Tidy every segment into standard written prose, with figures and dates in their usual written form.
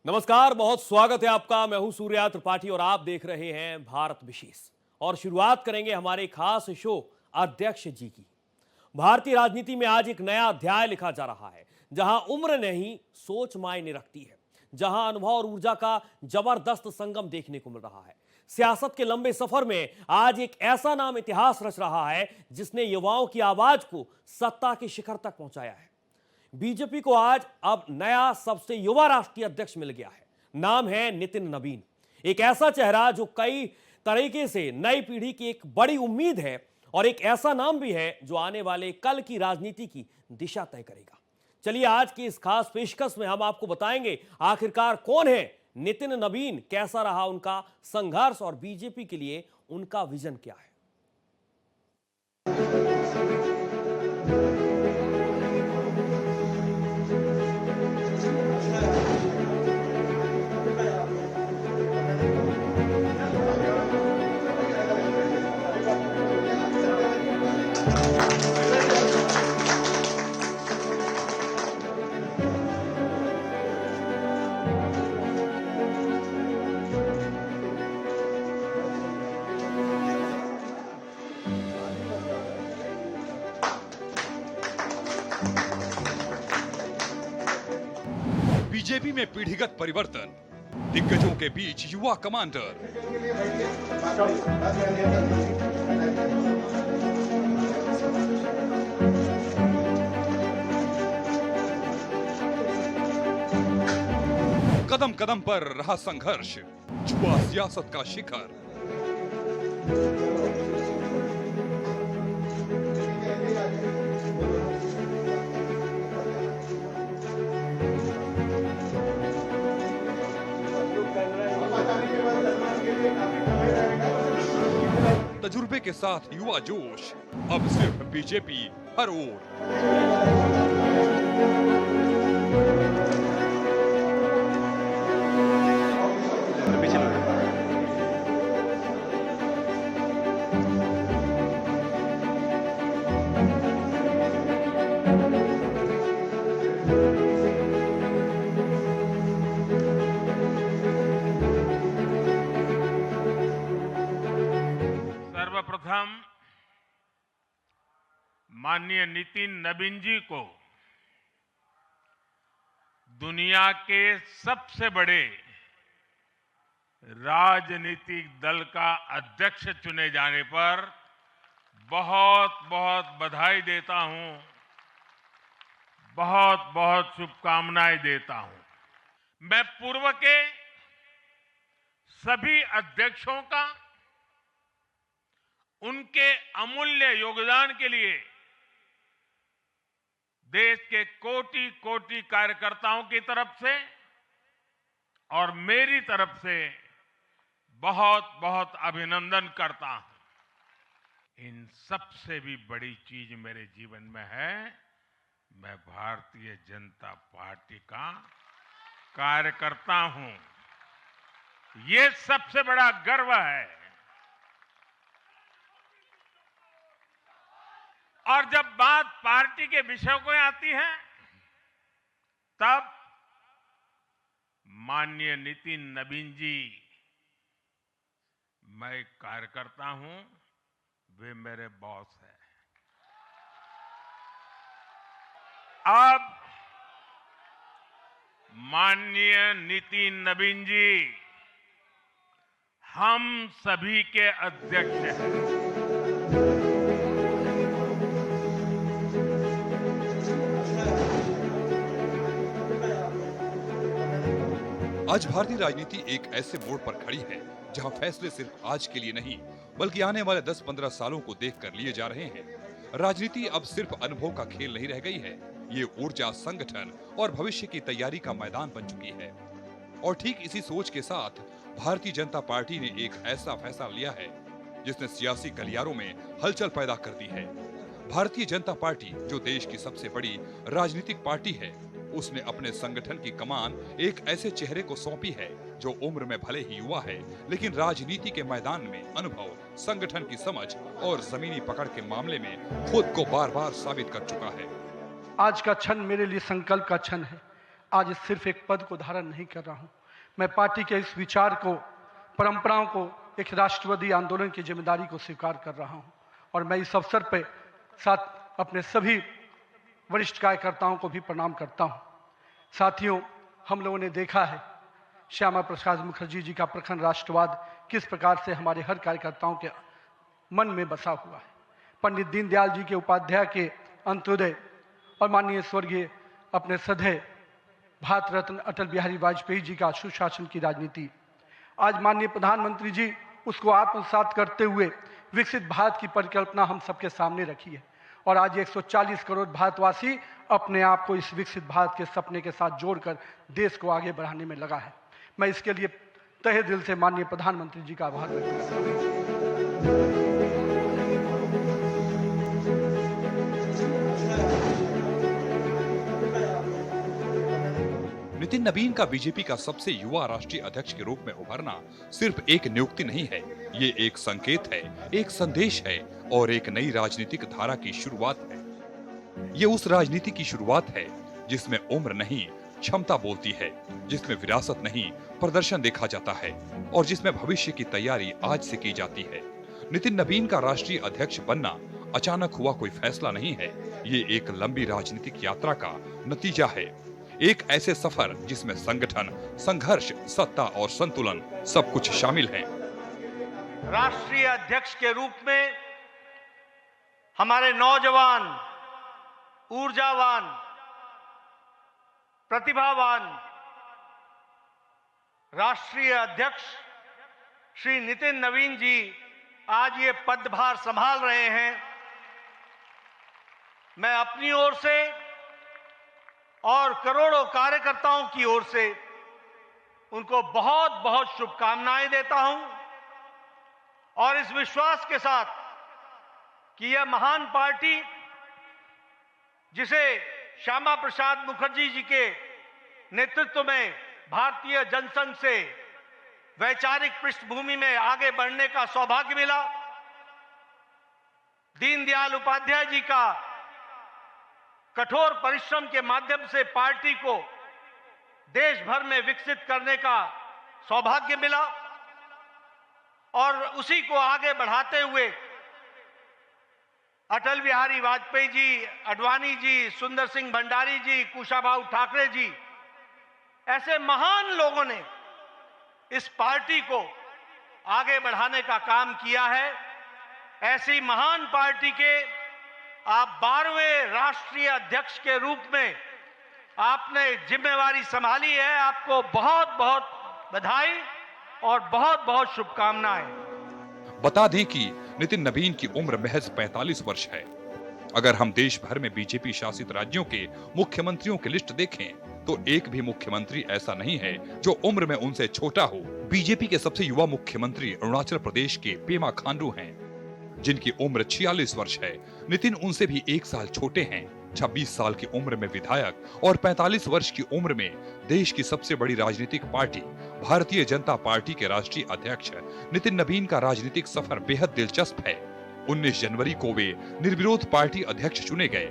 नमस्कार, बहुत स्वागत है आपका। मैं हूं सूर्या त्रिपाठी और आप देख रहे हैं भारत विशेष। और शुरुआत करेंगे हमारे खास शो अध्यक्ष जी की। भारतीय राजनीति में आज एक नया अध्याय लिखा जा रहा है, जहां उम्र नहीं सोच मायने रखती है, जहां अनुभव और ऊर्जा का जबरदस्त संगम देखने को मिल रहा है। सियासत के लंबे सफर में आज एक ऐसा नाम इतिहास रच रहा है जिसने युवाओं की आवाज को सत्ता के शिखर तक पहुंचाया है। बीजेपी को आज अब नया सबसे युवा राष्ट्रीय अध्यक्ष मिल गया है। नाम है नितिन नवीन। एक ऐसा चेहरा जो कई तरीके से नई पीढ़ी की एक बड़ी उम्मीद है और एक ऐसा नाम भी है जो आने वाले कल की राजनीति की दिशा तय करेगा। चलिए आज की इस खास पेशकश में हम आपको बताएंगे आखिरकार कौन है नितिन नवीन, कैसा रहा उनका संघर्ष और बीजेपी के लिए उनका विजन क्या है। बीजेपी में पीढ़ीगत परिवर्तन, दिग्गजों के बीच युवा कमांडर। कदम कदम पर रहा संघर्ष, छुआ सियासत का शिखर। तजुर्बे के साथ युवा जोश, अब सिर्फ बीजेपी हर ओर। सर्वप्रथम माननीय नितिन नवीन जी को दुनिया के सबसे बड़े राजनीतिक दल का अध्यक्ष चुने जाने पर बहुत बहुत बधाई देता हूं, बहुत बहुत शुभकामनाएं देता हूं। मैं पूर्व के सभी अध्यक्षों का उनके अमूल्य योगदान के लिए देश के कोटि कोटि कार्यकर्ताओं की तरफ से और मेरी तरफ से बहुत बहुत अभिनंदन करता हूं। इन सबसे भी बड़ी चीज मेरे जीवन में है, मैं भारतीय जनता पार्टी का कार्यकर्ता हूं। ये सबसे बड़ा गर्व है। और जब बात पार्टी के विषयों को आती है, तब माननीय नितिन नवीन जी, मैं एक कार्यकर्ता हूं, वे मेरे बॉस हैं। अब माननीय नितिन नवीन जी हम सभी के अध्यक्ष हैं। आज भारतीय राजनीति एक ऐसे मोड़ पर खड़ी है जहां फैसले सिर्फ आज के लिए नहीं बल्कि आने वाले 10-15 सालों को देखकर लिए जा रहे हैं। राजनीति अब सिर्फ अनुभव का खेल नहीं रह गई है, ये ऊर्जा, संगठन और भविष्य की तैयारी का मैदान बन चुकी है। और ठीक इसी सोच के साथ भारतीय जनता पार्टी ने एक ऐसा फैसला लिया है जिसने सियासी गलियारों में हलचल पैदा कर दी है। भारतीय जनता पार्टी जो देश की सबसे बड़ी राजनीतिक पार्टी है, उसने अपने संगठन की कमान एक ऐसे चेहरे को सौंपी है जो उम्र में भले ही युवा है, लेकिन राजनीति के मैदान में अनुभव, संगठन की समझ और जमीनी पकड़ के मामले में खुद को बार बार साबित कर चुका है। आज का क्षण मेरे लिए संकल्प का क्षण है। आज सिर्फ एक पद को धारण नहीं कर रहा हूं। मैं पार्टी के इस विचार को, परंपराओं को, एक राष्ट्रवादी आंदोलन की जिम्मेदारी को स्वीकार कर रहा हूं। और मैं इस अवसर पर साथ अपने सभी वरिष्ठ कार्यकर्ताओं को भी प्रणाम करता हूं। साथियों, हम लोगों ने देखा है श्यामा प्रसाद मुखर्जी जी का प्रखर राष्ट्रवाद किस प्रकार से हमारे हर कार्यकर्ताओं के मन में बसा हुआ है। पंडित दीनदयाल जी के उपाध्याय के अंत्योदय और माननीय स्वर्गीय अपने सधे भारत रत्न अटल बिहारी वाजपेयी जी का सुशासन की राजनीति, आज माननीय प्रधानमंत्री जी उसको आत्मसात करते हुए विकसित भारत की परिकल्पना हम सबके सामने रखी है। और आज 140 करोड़ भारतवासी अपने आप को इस विकसित भारत के सपने के साथ जोड़कर देश को आगे बढ़ाने में लगा है। मैं इसके लिए तहे दिल से माननीय प्रधानमंत्री जी का आभार व्यक्त करता हूं। नितिन नवीन का बीजेपी का सबसे युवा राष्ट्रीय अध्यक्ष के रूप में उभरना सिर्फ एक नियुक्ति नहीं है, ये एक संकेत है, एक संदेश है और एक नई राजनीतिक धारा की शुरुआत है। ये उस राजनीति की शुरुआत है जिसमें उम्र नहीं, क्षमता बोलती है, जिसमें विरासत नहीं, प्रदर्शन देखा जाता है और जिसमें भविष्य की तैयारी आज से की जाती है। नितिन नवीन का राष्ट्रीय अध्यक्ष बनना अचानक हुआ कोई फैसला नहीं है, ये एक लंबी राजनीतिक यात्रा का नतीजा है। एक ऐसे सफर जिसमें संगठन, संघर्ष, सत्ता और संतुलन सब कुछ शामिल है। राष्ट्रीय अध्यक्ष के रूप में हमारे नौजवान, ऊर्जावान, प्रतिभावान राष्ट्रीय अध्यक्ष श्री नितिन नवीन जी आज ये पदभार संभाल रहे हैं। मैं अपनी ओर से और करोड़ों कार्यकर्ताओं की ओर से उनको बहुत बहुत शुभकामनाएं देता हूं और इस विश्वास के साथ कि यह महान पार्टी, जिसे श्यामा प्रसाद मुखर्जी जी के नेतृत्व में भारतीय जनसंघ से वैचारिक पृष्ठभूमि में आगे बढ़ने का सौभाग्य मिला, दीनदयाल उपाध्याय जी का कठोर परिश्रम के माध्यम से पार्टी को देश भर में विकसित करने का सौभाग्य मिला और उसी को आगे बढ़ाते हुए अटल बिहारी वाजपेयी जी, आडवाणी जी, सुंदर सिंह भंडारी जी, कुशाभाऊ ठाकरे जी, ऐसे महान लोगों ने इस पार्टी को आगे बढ़ाने का काम किया है। ऐसी महान पार्टी के आप 12वें राष्ट्रीय अध्यक्ष के रूप में आपने जिम्मेवारी संभाली है। आपको बहुत बहुत बधाई और बहुत बहुत शुभकामनाएं। बता दें कि नितिन नवीन की उम्र महज 45 वर्ष है। अगर हम देश भर में बीजेपी शासित राज्यों के मुख्यमंत्रियों की लिस्ट देखें तो एक भी मुख्यमंत्री ऐसा नहीं है जो उम्र में उनसे छोटा हो। बीजेपी के सबसे युवा मुख्यमंत्री अरुणाचल प्रदेश के पेमा खांडू हैं, जिनकी उम्र 46 वर्ष है। नितिन उनसे भी 1 साल छोटे हैं। 26 साल की उम्र में विधायक और 45 वर्ष की उम्र में देश की सबसे बड़ी राजनीतिक पार्टी भारतीय जनता पार्टी के राष्ट्रीय अध्यक्ष नितिन नवीन का राजनीतिक सफर बेहद दिलचस्प है। 19 जनवरी को वे निर्विरोध पार्टी अध्यक्ष चुने गए।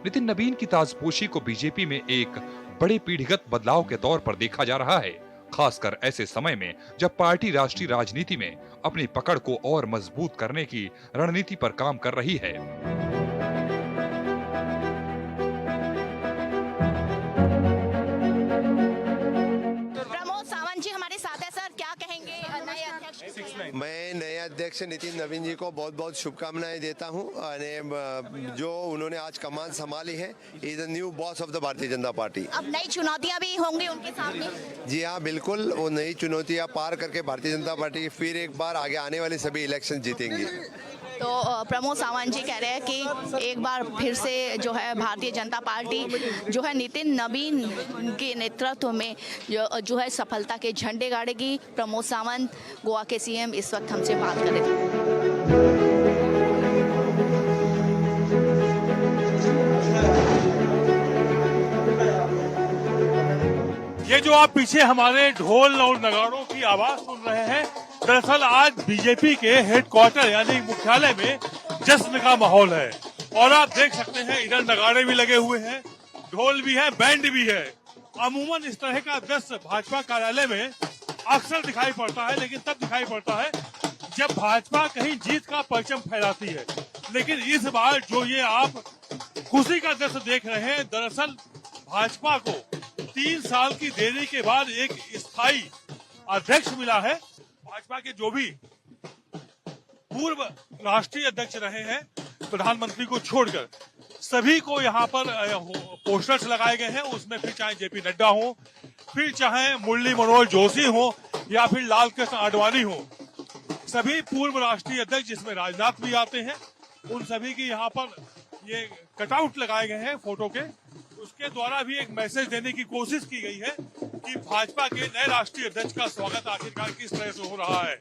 नितिन नवीन की ताजपोशी को बीजेपी में एक बड़े पीढ़ीगत बदलाव के तौर पर देखा जा रहा है, खासकर ऐसे समय में जब पार्टी राष्ट्रीय राजनीति में अपनी पकड़ को और मजबूत करने की रणनीति पर काम कर रही है। प्रमोद सावंत जी हमारे साथ है। सर, क्या कहेंगे नए अध्यक्ष? मैं नए अध्यक्ष नितिन नवीन जी को बहुत बहुत शुभकामनाएं देता हूं। जो उन्होंने आज कमान संभाली है, is the new boss of the Bharatiya Janata party. अब नई चुनौतियां भी होंगी उनके सामने। जी हाँ, बिल्कुल। वो नई चुनौतियां पार करके भारतीय जनता पार्टी फिर एक बार आगे आने वाले सभी इलेक्शन जीतेंगी। तो प्रमोद सावंत जी कह रहे हैं कि एक बार फिर से जो है भारतीय जनता पार्टी जो है नितिन नवीन के नेतृत्व में जो है सफलता के झंडे गाड़ेगी। प्रमोद सावंत, गोवा के सीएम, इस वक्त हमसे बात कर रहे थे। ये जो आप पीछे हमारे ढोल और नगाड़ों की आवाज सुन रहे हैं, दरअसल आज बीजेपी के हेडक्वार्टर यानी मुख्यालय में जश्न का माहौल है। और आप देख सकते हैं इधर नगाड़े भी लगे हुए हैं, ढोल भी है, बैंड भी है अमूमन इस तरह का दृश्य भाजपा कार्यालय में अक्सर दिखाई पड़ता है, लेकिन तब दिखाई पड़ता है जब भाजपा कहीं जीत का परचम फहराती है। लेकिन इस बार जो ये आप खुशी का दृश्य देख रहे हैं, दरअसल भाजपा को 3 साल की देरी के बाद एक स्थायी अध्यक्ष मिला है। भाजपा के जो भी पूर्व राष्ट्रीय अध्यक्ष रहे हैं, प्रधानमंत्री को छोड़कर सभी को यहाँ पर पोस्टर्स लगाए गए हैं। उसमें फिर चाहे जेपी नड्डा हो, फिर चाहे मुरली मनोहर जोशी हो, या फिर लाल कृष्ण आडवाणी हो, सभी पूर्व राष्ट्रीय अध्यक्ष जिसमें राजनाथ भी आते हैं, उन सभी की यहाँ पर ये कटआउट लगाए गए हैं फोटो के। उसके द्वारा भी एक मैसेज देने की कोशिश की गई है कि भाजपा के नए राष्ट्रीय अध्यक्ष का स्वागत आखिरकार किस तरह से हो रहा है।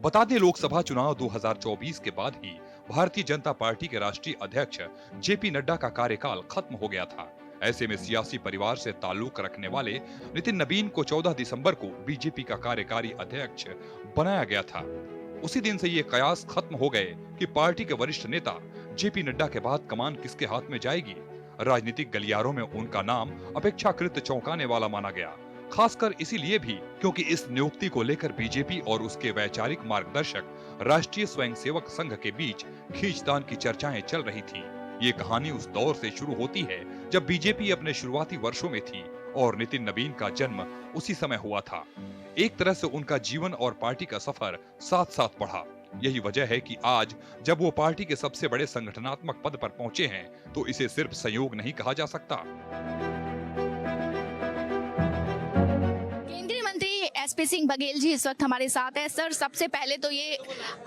बता दें, लोकसभा चुनाव 2024 के बाद ही भारतीय जनता पार्टी के राष्ट्रीय अध्यक्ष जेपी नड्डा का कार्यकाल खत्म हो गया था। ऐसे में सियासी परिवार से ताल्लुक रखने वाले नितिन नवीन को 14 दिसंबर को बीजेपी का कार्यकारी अध्यक्ष बनाया गया था। उसी दिन से ये कयास खत्म हो गए कि पार्टी के वरिष्ठ नेता जेपी नड्डा के बाद कमान किसके हाथ में जाएगी। राजनीतिक गलियारों में उनका नाम अपेक्षाकृत चौंकाने वाला माना गया, खासकर इसीलिए भी क्योंकि इस नियुक्ति को लेकर बीजेपी और उसके वैचारिक मार्गदर्शक राष्ट्रीय स्वयंसेवक संघ के बीच खींचतान की चर्चाएं चल रही थी। ये कहानी उस दौर से शुरू होती है जब बीजेपी अपने शुरुआती वर्षों में थी और नितिन नवीन का जन्म उसी समय हुआ था। एक तरह से उनका जीवन और पार्टी का सफर साथ साथ बढ़ा। यही वजह है कि आज जब वो पार्टी के सबसे बड़े संगठनात्मक पद पर पहुंचे हैं, तो इसे सिर्फ संयोग नहीं कहा जा सकता। एसपी सिंह बघेल जी इस वक्त हमारे साथ है। सर, सबसे पहले तो ये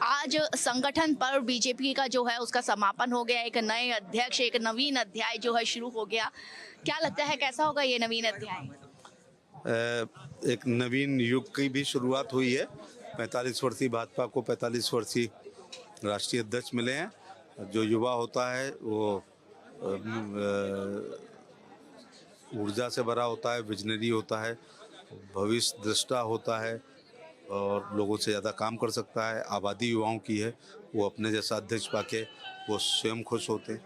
आज संगठन पर बीजेपी का जो है उसका समापन हो गया, एक नए अध्यक्ष, एक नवीन अध्याय जो है शुरू हो गया। क्या लगता है कैसा होगा ये नवीन अध्याय? एक नवीन युग की भी शुरुआत हुई है। 45 वर्षीय भाजपा को 45 वर्षीय राष्ट्रीय अध्यक्ष मिले हैं। जो युवा होता है वो ऊर्जा से भरा होता है, विजनरी होता है, भविष्य दृष्टा होता है और लोगों से ज़्यादा काम कर सकता है। आबादी युवाओं की है, वो अपने जैसा अध्यक्ष पाके वो स्वयं खुश होते हैं।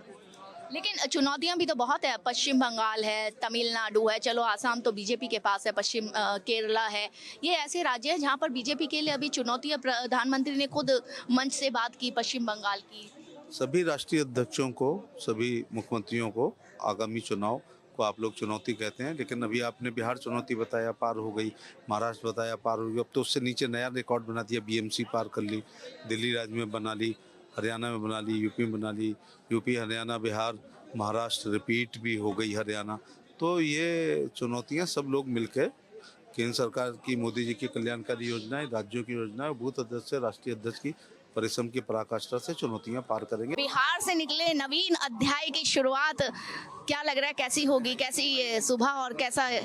लेकिन चुनौतियां भी तो बहुत है। पश्चिम बंगाल है, तमिलनाडु है, चलो आसाम तो बीजेपी के पास है, पश्चिम केरला है, ये ऐसे राज्य हैं जहां पर बीजेपी के लिए अभी चुनौतियां। प्रधानमंत्री ने खुद मंच से बात की पश्चिम बंगाल की। सभी राष्ट्रीय अध्यक्षों को, सभी मुख्यमंत्रियों को आगामी चुनाव को आप लोग चुनौती कहते हैं, लेकिन अभी आपने बिहार चुनौती बताया, पार हो गई, महाराष्ट्र बताया, पार हो गई, अब तो उससे नीचे नया रिकॉर्ड बना दिया। बीएमसी पार कर ली, दिल्ली राज्य में बना ली, हरियाणा में बना ली, यूपी में बना ली, यूपी, हरियाणा, बिहार, महाराष्ट्र, रिपीट भी हो गई हरियाणा। तो ये चुनौतियाँ सब लोग मिलकर केंद्र सरकार की, मोदी जी की कल्याणकारी योजनाएं, राज्यों की योजनाएं, बूथ अध्यक्ष से राष्ट्रीय अध्यक्ष की परिश्रम की पराकाष्ठा से चुनौतियां पार करेंगे। बिहार से निकले नवीन अध्याय की शुरुआत क्या लग रहा है, कैसी होगी, कैसी ये सुबह और कैसा है?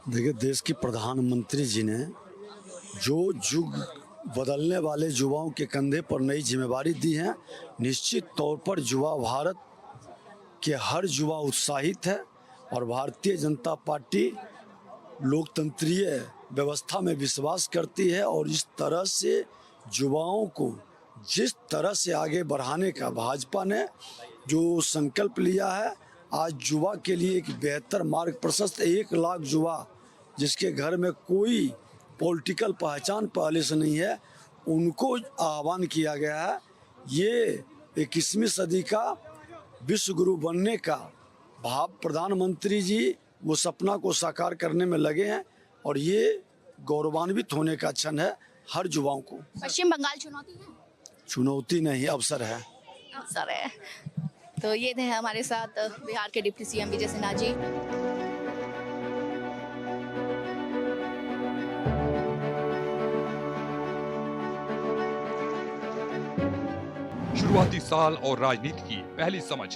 देखिए, देश की प्रधानमंत्री जी ने जो युग बदलने वाले युवाओं के कंधे पर नई जिम्मेवारी दी है, निश्चित तौर पर युवा भारत के हर युवा उत्साहित है और भारतीय जनता पार्टी लोकतंत्रीय व्यवस्था में विश्वास करती है और इस तरह से युवाओं को जिस तरह से आगे बढ़ाने का भाजपा ने जो संकल्प लिया है, आज युवा के लिए एक बेहतर मार्ग प्रशस्त। 1 लाख युवा जिसके घर में कोई पॉलिटिकल पहचान पहले से नहीं है, उनको आह्वान किया गया है। ये 21वीं सदी का विश्व गुरु बनने का प्रधानमंत्री जी वो सपना को साकार करने में लगे हैं और ये गौरवान्वित होने का क्षण है हर युवाओं को। पश्चिम बंगाल चुनौती है? चुनौती नहीं, अवसर है। अवसर है। तो ये थे हमारे साथ बिहार के डिप्टी सीएम विजय सिन्हा जी। शुरुआती साल और राजनीति की पहली समझ।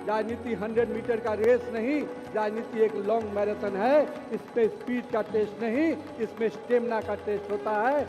राजनीति 100 मीटर का रेस नहीं, राजनीति एक लॉन्ग मैराथन है। इसमें स्पीड का टेस्ट नहीं, इसमें स्टेमिना का टेस्ट होता है।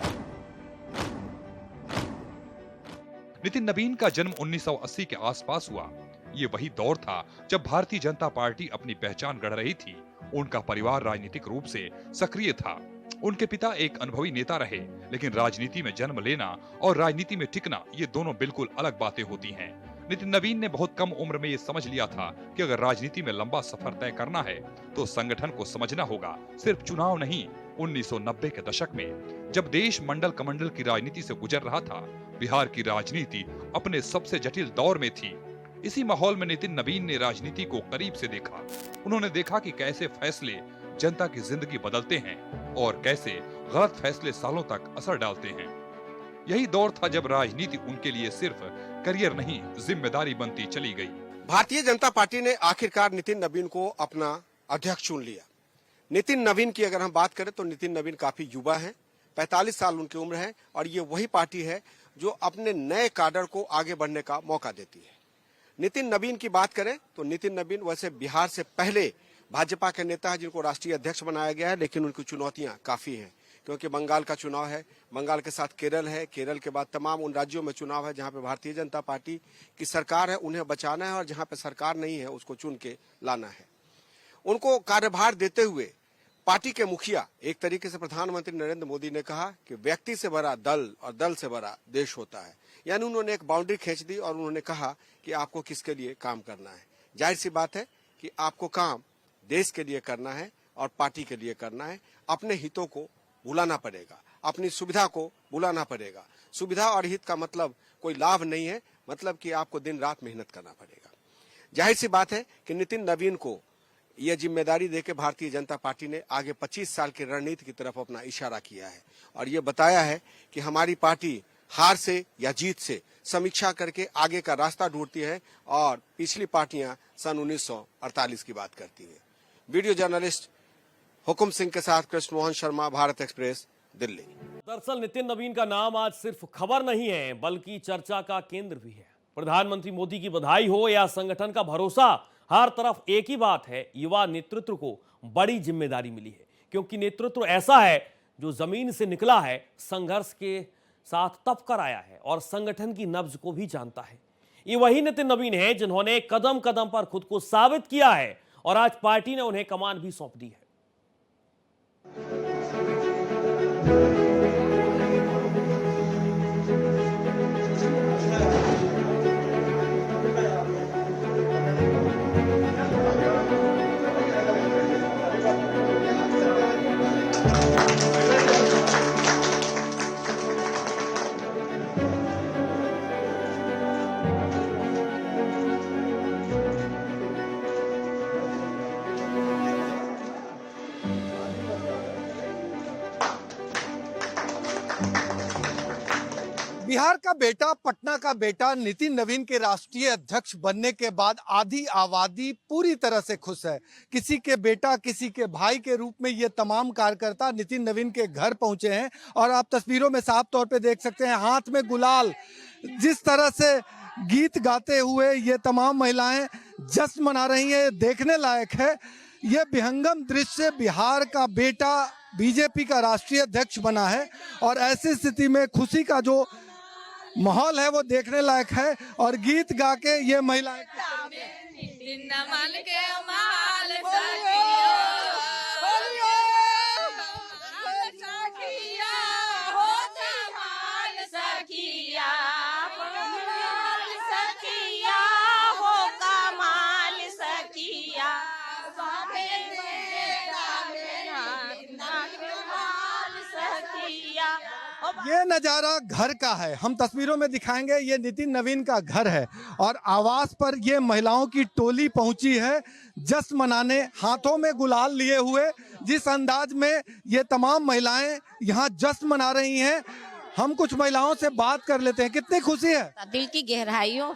नितिन नवीन का जन्म 1980 के आसपास हुआ। ये वही दौर था जब भारतीय जनता पार्टी अपनी पहचान गढ़ रही थी। उनका परिवार राजनीतिक रूप से सक्रिय था। उनके पिता एक अनुभवी नेता रहे, लेकिन राजनीति में जन्म लेना और राजनीति में टिकना ये दोनों बिल्कुल अलग बातें होती हैं। नितिन नवीन ने बहुत कम उम्र में ये समझ लिया था कि अगर राजनीति में लंबा सफर तय करना है तो संगठन को समझना होगा, सिर्फ चुनाव नहीं। 1990 के दशक में जब देश मंडल कमंडल की राजनीति से गुजर रहा था, बिहार की राजनीति अपने सबसे जटिल दौर में थी। इसी माहौल में नितिन नवीन ने राजनीति को करीब से देखा। उन्होंने देखा कि कैसे फैसले जनता की जिंदगी बदलते हैं और कैसे गलत फैसले सालों तक असर डालते हैं। यही दौर था जब राजनीति उनके लिए सिर्फ करियर नहीं, जिम्मेदारी बनती चली गई। भारतीय जनता पार्टी ने आखिरकार नितिन नवीन को अपना अध्यक्ष चुन लिया। नितिन नवीन की अगर हम बात करें तो नितिन नवीन काफी युवा हैं, 45 साल उनकी उम्र है और ये वही पार्टी है जो अपने नए काडर को आगे बढ़ने का मौका देती है। नितिन नवीन की बात करें तो नितिन नवीन वैसे बिहार से पहले भाजपा के नेता है जिनको राष्ट्रीय अध्यक्ष बनाया गया है, लेकिन उनकी चुनौतियां काफी हैं क्योंकि बंगाल का चुनाव है, बंगाल के साथ केरल है, केरल के बाद तमाम उन राज्यों में चुनाव है जहां पे भारतीय जनता पार्टी की सरकार है, उन्हें बचाना है और जहां पे सरकार नहीं है उसको चुन के लाना है। उनको कार्यभार देते हुए पार्टी के मुखिया, एक तरीके से प्रधानमंत्री नरेंद्र मोदी ने कहा कि व्यक्ति से बड़ा दल और दल से बड़ा देश होता है। यानी उन्होंने एक बाउंड्री खींच दी और उन्होंने कहा कि आपको किसके लिए काम करना है। जाहिर सी बात है कि आपको काम देश के लिए करना है और पार्टी के लिए करना है। अपने हितों को भुलाना पड़ेगा, अपनी सुविधा को भुलाना पड़ेगा। सुविधा और हित का मतलब कोई लाभ नहीं है, मतलब कि आपको दिन रात मेहनत करना पड़ेगा। जाहिर सी बात है कि नितिन नवीन को यह जिम्मेदारी देकर भारतीय जनता पार्टी ने आगे 25 साल की रणनीति की तरफ अपना इशारा किया है और ये बताया है कि हमारी पार्टी हार से या जीत से समीक्षा करके आगे का रास्ता ढूंढती है और पिछली पार्टियां सन 1948 की बात करती हैं। वीडियो जर्नलिस्ट हुकुम सिंह के साथ कृष्ण मोहन शर्मा, भारत एक्सप्रेस, दिल्ली। दरअसल नितिन नवीन का नाम आज सिर्फ खबर नहीं है बल्कि चर्चा का केंद्र भी है। प्रधानमंत्री मोदी की बधाई हो या संगठन का भरोसा, हर तरफ एक ही बात है, युवा नेतृत्व को बड़ी जिम्मेदारी मिली है क्योंकि नेतृत्व ऐसा है जो जमीन से निकला है, संघर्ष के साथ तप कर आया है और संगठन की नब्ज को भी जानता है। ये वही नितिन नवीन है जिन्होंने कदम कदम पर खुद को साबित किया है और आज पार्टी ने उन्हें कमान भी सौंप दी है। बिहार का बेटा, पटना का बेटा नितिन नवीन के राष्ट्रीय अध्यक्ष बनने के बाद आधी आबादी पूरी तरह से खुश है। किसी के बेटा, किसी के भाई के रूप में ये तमाम कार्यकर्ता नितिन नवीन के घर पहुंचे हैं और आप तस्वीरों में साफ तौर पे देख सकते हैं, हाथ में गुलाल। जिस तरह से गीत गाते हुए ये तमाम महिलाएं जश्न मना रही हैं, देखने लायक है। ये विहंगम दृश्य, बिहार का बेटा बीजेपी का राष्ट्रीय अध्यक्ष बना है और ऐसी स्थिति में खुशी का जो माहौल है वो देखने लायक है और गीत गा के ये महिलाएं ये नज़ारा घर का है, हम तस्वीरों में दिखाएंगे। ये नितिन नवीन का घर है और आवास पर ये महिलाओं की टोली पहुंची है जश्न मनाने, हाथों में गुलाल लिए हुए। जिस अंदाज में ये तमाम महिलाएं यहाँ जश्न मना रही हैं, हम कुछ महिलाओं से बात कर लेते हैं। कितनी खुशी है? दिल की गहराइयों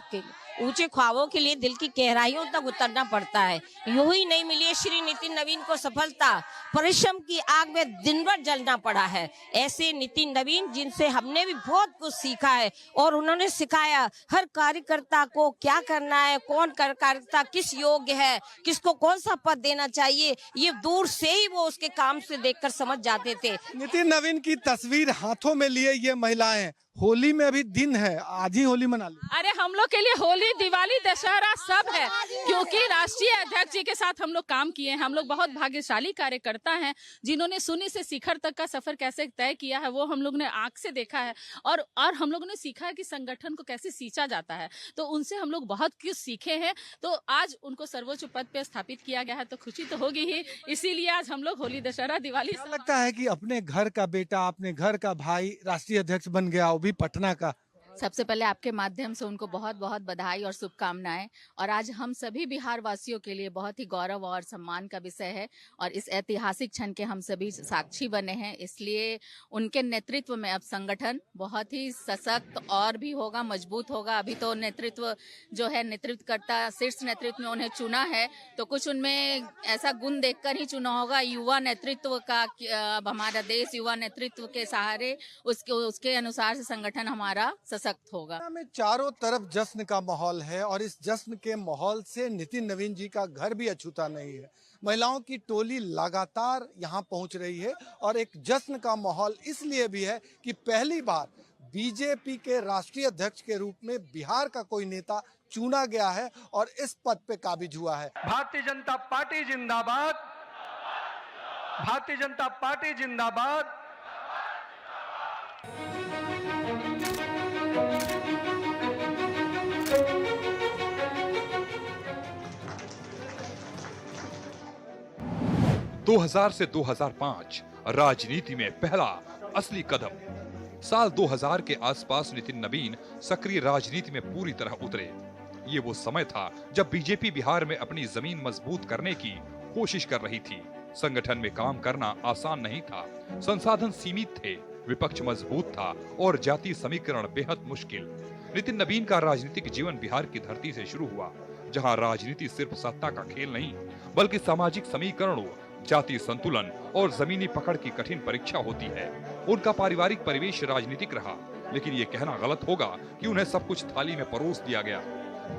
ऊंचे ख्वाबों के लिए दिल की गहराइयों तक उतरना पड़ता है। यूं ही नहीं मिली है श्री नितिन नवीन को सफलता, परिश्रम की आग में दिन भर जलना पड़ा है। ऐसे नितिन नवीन जिनसे हमने भी बहुत कुछ सीखा है और उन्होंने सिखाया हर कार्यकर्ता को क्या करना है, कौन कार्यकर्ता किस योग्य है, किसको कौन सा पद देना चाहिए, ये दूर से ही वो उसके काम से देखकर समझ जाते थे। नितिन नवीन की तस्वीर हाथों में लिए ये महिलाएं, होली में अभी दिन है, आज ही होली मना ली। अरे हम लोग के लिए होली, दिवाली, दशहरा सब है, क्योंकि राष्ट्रीय अध्यक्ष जी के साथ हम लोग काम किए हैं। हम लोग बहुत भाग्यशाली कार्यकर्ता हैं जिन्होंने शून्य से शिखर तक का सफर कैसे तय किया है वो हम लोग ने आंख से देखा है और हम लोगों ने सीखा है कि संगठन को कैसे सींचा जाता है, तो उनसे हम लोग बहुत कुछ सीखे हैं। तो आज उनको सर्वोच्च पद पे स्थापित किया गया है तो खुशी तो होगी ही, इसीलिए आज हम लोग होली, दशहरा, दिवाली। लगता है कि अपने घर का बेटा, अपने घर का भाई राष्ट्रीय अध्यक्ष बन गया, वो भी पटना का। सबसे पहले आपके माध्यम से उनको बहुत बहुत बधाई और शुभकामनाएं। और आज हम सभी बिहार वासियों के लिए बहुत ही गौरव और सम्मान का विषय है और इस ऐतिहासिक क्षण के हम सभी साक्षी बने हैं। इसलिए उनके नेतृत्व में अब संगठन बहुत ही सशक्त और भी होगा, मजबूत होगा। अभी तो नेतृत्व जो है नेतृत्वकर्ता शीर्ष नेतृत्व में उन्हें चुना है तो कुछ उनमें ऐसा गुण देखकर ही चुना होगा, युवा नेतृत्व का। अब हमारा देश युवा नेतृत्व के सहारे उसके अनुसार से संगठन हमारा सशक्त होगा। में चारों तरफ जश्न का माहौल है और इस जश्न के माहौल से नितिन नवीन जी का घर भी अछूता नहीं है। महिलाओं की टोली लगातार यहाँ पहुँच रही है और एक जश्न का माहौल इसलिए भी है कि पहली बार बीजेपी के राष्ट्रीय अध्यक्ष के रूप में बिहार का कोई नेता चुना गया है और इस पद पे काबिज हुआ है। भारतीय जनता पार्टी जिंदाबाद, भारतीय जनता पार्टी जिंदाबाद। 2000 से 2005 राजनीति में पहला असली कदम। साल 2000 के आसपास नितिन नवीन सक्रिय राजनीति में पूरी तरह उतरे। ये वो समय था जब बीजेपी बिहार में अपनी जमीन मजबूत करने की कोशिश कर रही थी। संगठन में काम करना आसान नहीं था, संसाधन सीमित थे, विपक्ष मजबूत था और जातीय समीकरण बेहद मुश्किल। नितिन नवीन का राजनीतिक जीवन बिहार की धरती से शुरू हुआ, जहां राजनीति सिर्फ सत्ता का खेल नहीं बल्कि सामाजिक समीकरणों, जातीय संतुलन और जमीनी पकड़ की कठिन परीक्षा होती है। उनका पारिवारिक परिवेश राजनीतिक रहा, लेकिन ये कहना गलत होगा कि उन्हें सब कुछ थाली में परोस दिया गया।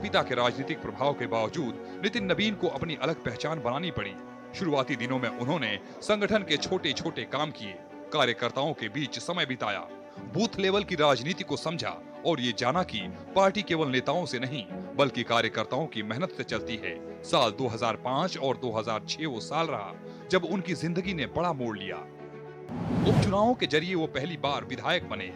पिता के राजनीतिक प्रभाव के बावजूद नितिन नवीन को अपनी अलग पहचान बनानी पड़ी। शुरुआती दिनों में उन्होंने संगठन के छोटे छोटे काम किए, कार्यकर्ताओं के बीच समय बिताया, बूथ लेवल की राजनीति को समझा और ये जाना कि पार्टी केवल नेताओं से नहीं बल्कि कार्यकर्ताओं की मेहनत से चलती है। साल 2005 और 2006 वो साल रहा जब उनकी जिंदगी ने बड़ा मोड़ लिया। उपचुनावों के जरिए वो पहली बार विधायक बने।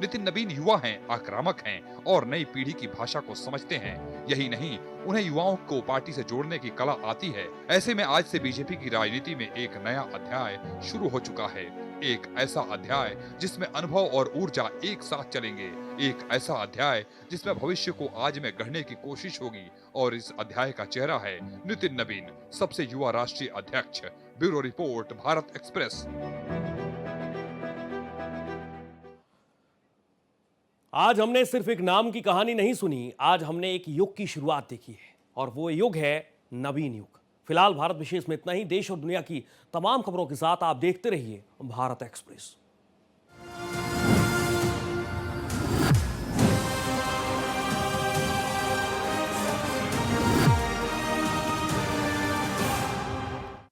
नितिन नवीन युवा हैं, आक्रामक हैं और नई पीढ़ी की भाषा को समझते हैं। यही नहीं, उन्हें युवाओं को पार्टी से जोड़ने की कला आती है। ऐसे में आज से बीजेपी की राजनीति में एक नया अध्याय शुरू हो चुका है। एक ऐसा अध्याय जिसमें अनुभव और ऊर्जा एक साथ चलेंगे। एक ऐसा अध्याय जिसमें भविष्य को आज में गढ़ने की कोशिश होगी। और इस अध्याय का चेहरा है नितिन नवीन, सबसे युवा राष्ट्रीय अध्यक्ष। Bureau report, Bharat express. आज हमने सिर्फ एक नाम की कहानी नहीं सुनी, आज हमने एक युग की शुरुआत देखी है और वो युग है नवीन युग। फिलहाल भारत विशेष में इतना ही। देश और दुनिया की तमाम खबरों के साथ आप देखते रहिए भारत एक्सप्रेस।